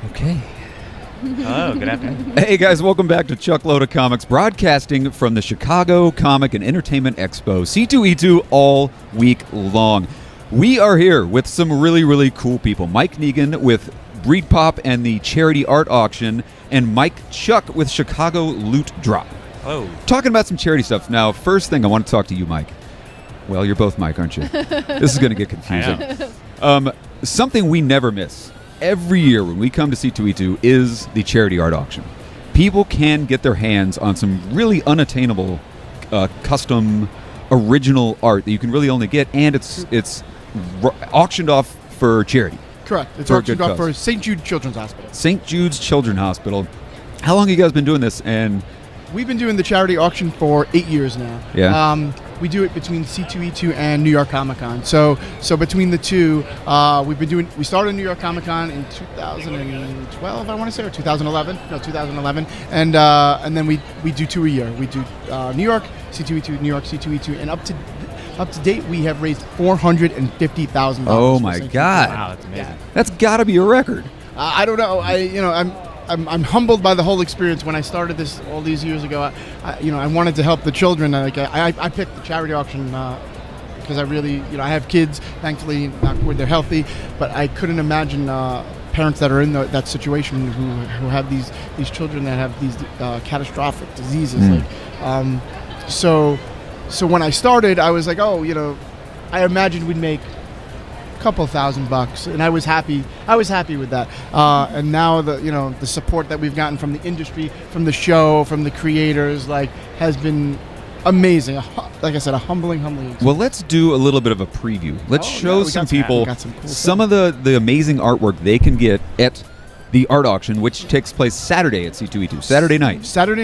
Okay. Hello, good afternoon. Hey guys, welcome back to Chuckload of Comics, broadcasting from the Chicago Comic and Entertainment Expo, C2E2, all week long. We are here with some really, really cool people. Mike Negin with Breed Pop and the Charity Art Auction, and Mike Chuck with Chicago Loot Drop. Oh. Talking about some charity stuff. Now, first thing, I want to talk to you, Mike. Well, you're both Mike, aren't you? This is going to get confusing. Something we never miss every year when we come to C2E2 is the Charity Art Auction. People can get their hands on some really unattainable, custom, original art that you can really only get, and it's auctioned off for charity. Correct. It's For a auctioned good off cause. for St. Jude Children's Hospital. St. Jude's Children's Hospital. How long have you guys been doing this? And We've been doing the charity auction for 8 years now. Yeah. We do it between C2E2 and New York Comic Con. So between the two, we started New York Comic Con in 2012, I want to say, or 2011. No, 2011. And then we do two a year. We do New York, C2E2, New York, C2E2, and up to date, we have raised $450,000. oh for my St. God, Wow, that's amazing. Yeah. that's got to be a record. I don't know. I'm humbled by the whole experience. When I started this all these years ago, I wanted to help the children. I picked the charity auction because I really, I have kids. Thankfully, knock wood, they're healthy. But I couldn't imagine parents that are in that situation who have these children that have these catastrophic diseases. So when I started, I was like, I imagined we'd make couple $1,000, and I was happy with that, and now the support that we've gotten from the industry, from the show, from the creators, has been amazing. Like I said, a humbling experience. Well, let's do a little bit of a preview. Let's show some people some of the amazing artwork they can get at the art auction, which takes place Saturday at C2E2, Saturday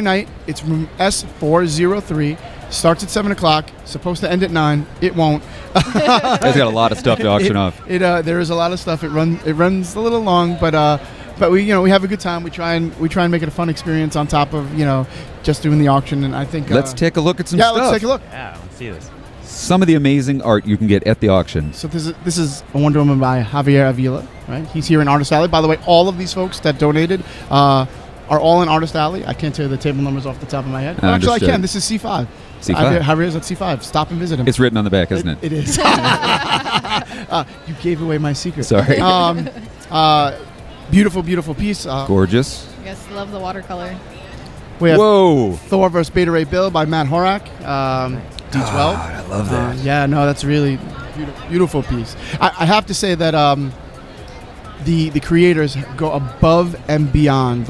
night. It's room S403. Starts at 7 o'clock. Supposed to end at 9. It won't. They've got a lot of stuff to auction off. There is a lot of stuff. It runs a little long, but we have a good time. We try and make it a fun experience on top of just doing the auction. And I think Let's take a look at some stuff. Yeah, let's take a look. Yeah, let's see this. Some of the amazing art you can get at the auction. So this is a Wonder Woman by Javier Avila. Right, he's here in Artist Alley. By the way, all of these folks that donated are all in Artist Alley. I can't tell you the table numbers off the top of my head. Actually, I can. This is C5. C5. Javier's at C5. Stop and visit him. It's written on the back, isn't it? It is. You gave away my secret. Sorry. Beautiful piece. Gorgeous. Yes, love the watercolor. We have Whoa. Thor vs. Beta Ray Bill by Matt Horak. D12. I love that. Yeah, no, that's a really beautiful piece. I have to say that the creators go above and beyond.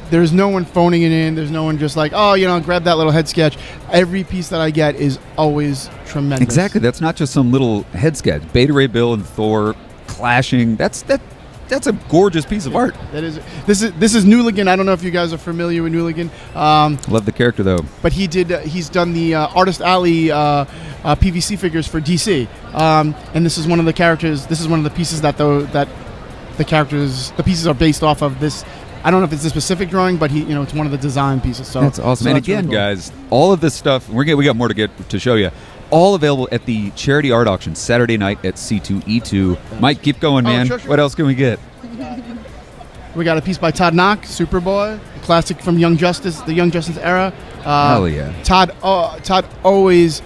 There's no one phoning it in. There's no one just grab that little head sketch. Every piece that I get is always tremendous. Exactly. That's not just some little head sketch. Beta Ray Bill and Thor clashing. That's a gorgeous piece of art. That is. This is Newligan. I don't know if you guys are familiar with Newligan. Love the character though. But he's done the Artist Alley PVC figures for DC. And this is one of the characters. This is one of the pieces that the pieces are based off of this. I don't know if it's a specific drawing, but it's one of the design pieces. So that's awesome. So and that's again, really cool. guys, all of this stuff we got more to get to show you. All available at the Charity Art Auction Saturday night at C2E2. Mike, keep going, man. Sure. What else can we get? We got a piece by Todd Knock, Superboy, a classic from Young Justice, the Young Justice era. Hell yeah. Todd always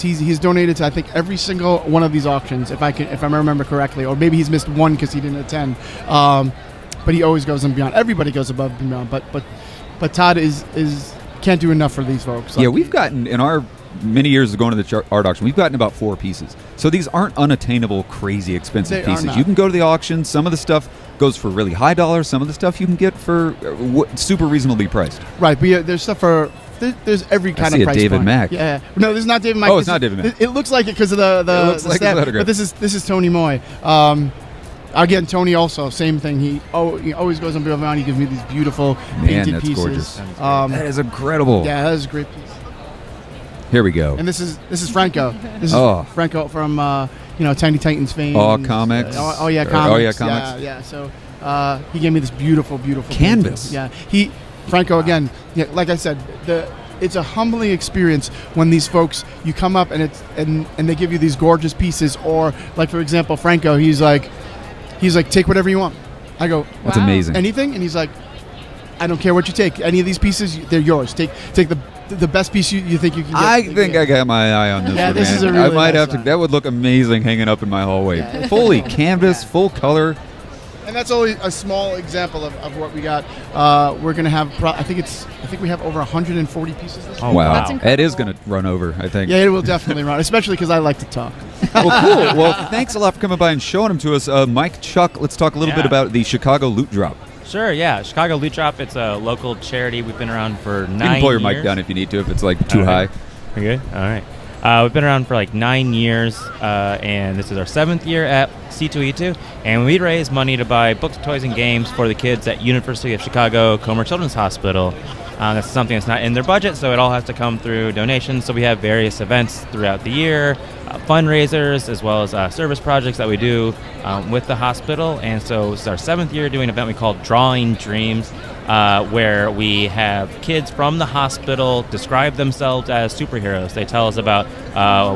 he's donated to I think every single one of these auctions if I remember correctly, or maybe he's missed one because he didn't attend. But he always goes and beyond. Everybody goes above and beyond, but Todd is can't do enough for these folks. Yeah, we've gotten in our many years of going to the art auction, we've gotten about 4 pieces. So these aren't unattainable, crazy expensive They are pieces. not. You can go to the auction. Some of the stuff goes for really high dollars. Some of the stuff you can get for super reasonably priced. Right, but there's stuff for there's every kind see of a price David point. Mack. Yeah, no, this is not David Mack. Oh, it's not David Mack. It looks like it because of the It looks like his stamp, autograph. but this is Tony Moy. Again, Tony also same thing. He always goes on beyond. He gives me these beautiful painted that's pieces. gorgeous. That is incredible. Yeah, that is a great piece. Here we go. And this is Franco. This is Franco from Tiny Titans fame. Aw Comics. Comics. Oh yeah, Comics. Yeah. So he gave me this beautiful canvas. painting. Yeah, Franco again. Yeah, like I said, it's a humbling experience when these folks you come up and they give you these gorgeous pieces, or like for example Franco, he's like take whatever you want. I go, That's Wow. amazing. anything? And he's like, I don't care what you take. Any of these pieces, they're yours. Take the best piece you think you can get. I think I got my eye on this Yeah, one, this man. is a really I might nice have to. one. That would look amazing hanging up in my hallway. Yeah. Fully canvas, full color. And that's only a small example of what we got. We're gonna have. I think we have over 140 pieces this Oh, year. Wow, That's it is incredible. going to run over, I think. Yeah, it will definitely run, especially because I like to talk. Well, cool. Well, thanks a lot for coming by and showing them to us. Mike, Chuck, let's talk a little bit Yeah. about the Chicago Loot Drop. Sure, yeah. Chicago Loot Drop, it's a local charity. We've been around for 9 years. You can pull your mic down if you need to, if it's like too high. You good? All right. We've been around for like 9 years, and this is our 7th year at C2E2. And we raise money to buy books, toys, and games for the kids at University of Chicago Comer Children's Hospital. That's something that's not in their budget, so it all has to come through donations. So we have various events throughout the year, fundraisers, as well as service projects that we do with the hospital. And so it's our 7th year doing an event we call Drawing Dreams, where we have kids from the hospital describe themselves as superheroes. They tell us about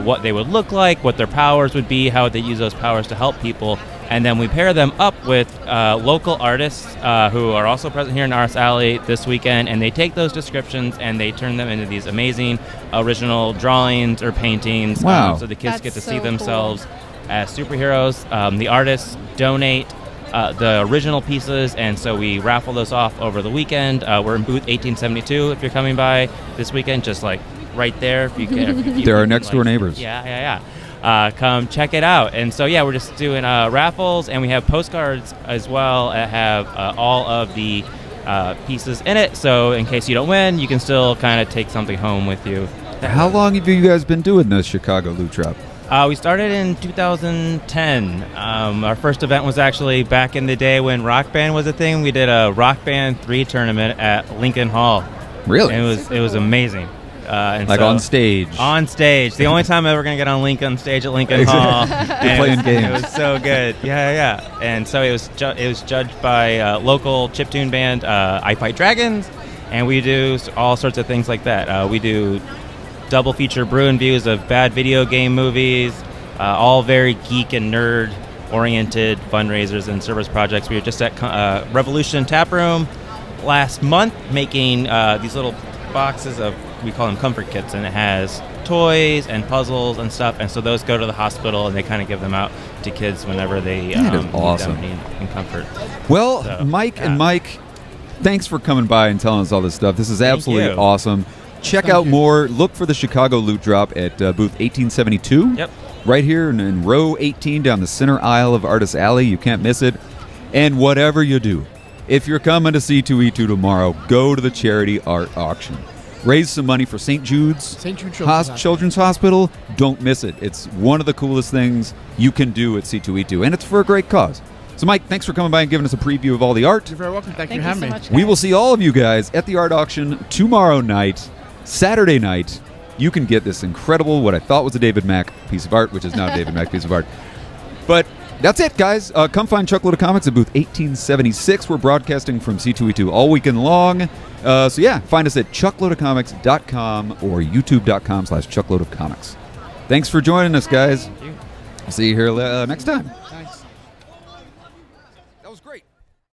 what they would look like, what their powers would be, how they use those powers to help people. And then we pair them up with local artists who are also present here in Arts Alley this weekend, and they take those descriptions and they turn them into these amazing original drawings or paintings. Wow. So the kids That's get to so see cool. themselves as superheroes. The artists donate the original pieces, and so we raffle those off over the weekend. We're in booth 1872 if you're coming by this weekend, just like right there. If you can, if you They're our can, next door neighbors. Yeah. Come check it out. And so, yeah, we're just doing raffles, and we have postcards as well that have all of the pieces in it. So in case you don't win, you can still kind of take something home with you. How long have you guys been doing this Chicago Loot Drop? We started in 2010. Our first event was actually back in the day when Rock Band was a thing. We did a Rock Band 3 tournament at Lincoln Hall. Really? And it was amazing. And Like so- on stage? On stage. The only time I'm ever going to get on Lincoln stage at Lincoln Hall. And playing it games. was so good. Yeah. And so it was judged by local chiptune band I Fight Dragons, and we do all sorts of things like that. We do double feature Bruin views of bad video game movies, all very geek and nerd oriented fundraisers and service projects. We were just at Revolution Tap Room last month making these little boxes of, we call them comfort kits, and it has toys and puzzles and stuff, and so those go to the hospital and they kind of give them out to kids whenever they That is need awesome. them in comfort. Well, So, Mike yeah. and Mike, thanks for coming by and telling us all this stuff. This is absolutely you. awesome. Check Thank out you. more. Look for the Chicago Loot Drop at booth 1872. Yep. Right here in row 18 down the center aisle of Artist Alley. You can't miss it. And whatever you do, if you're coming to C2E2 tomorrow, go to the Charity Art Auction. Raise some money for St. Jude's St. Jude Children's Hospital. Children's Hospital. Don't miss it. It's one of the coolest things you can do at C2E2, and it's for a great cause. So, Mike, thanks for coming by and giving us a preview of all the art. You're very welcome. Thank you Thank for you having so me. much. We will guys. see all of you guys at the art auction tomorrow night, Saturday night. You can get this incredible, what I thought was a David Mack piece of art, which is not a David Mack piece of art. But that's it, guys. Come find Chuckload of Comics at booth 1876. We're broadcasting from C2E2 all weekend long. So, yeah, find us at chuckloadofcomics.com or youtube.com/chuckloadofcomics. Thanks for joining us, guys. Thank you. See you here next time.